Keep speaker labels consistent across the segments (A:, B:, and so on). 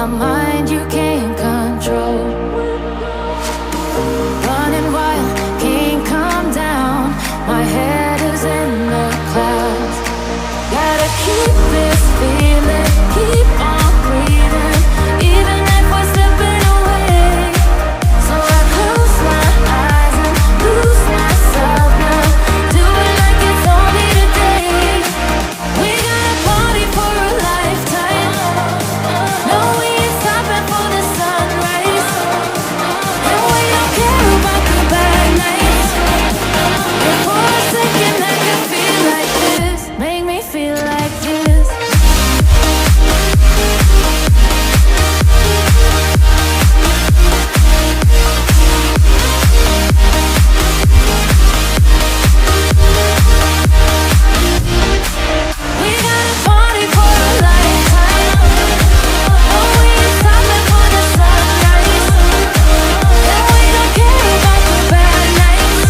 A: mind you can't control. Running wild, can't come down. My head is in the clouds. Gotta keep this feeling, keep on breathing, even if we're slipping away. So I close my eyes and lose myself now. Do it like it's only today. We got a party for a lifetime. No, we ain't stopping for the sunrise. And we don't care about the bad nights. If for a second I can feel like this, make me feel like this. We got a party for a lifetime. No, we ain't stopping for the sunrise. And we don't care about the bad nights.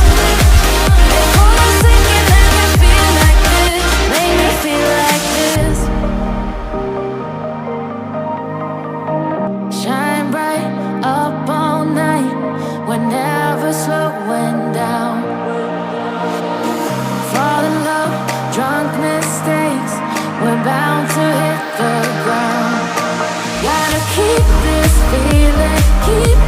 A: If for a second I can feel like this, make me feel like this. Shine bright up all night, we're never slowing down. Fall in love, drunk mistakes, we're bound to hit the ground. Gotta keep this feeling, keep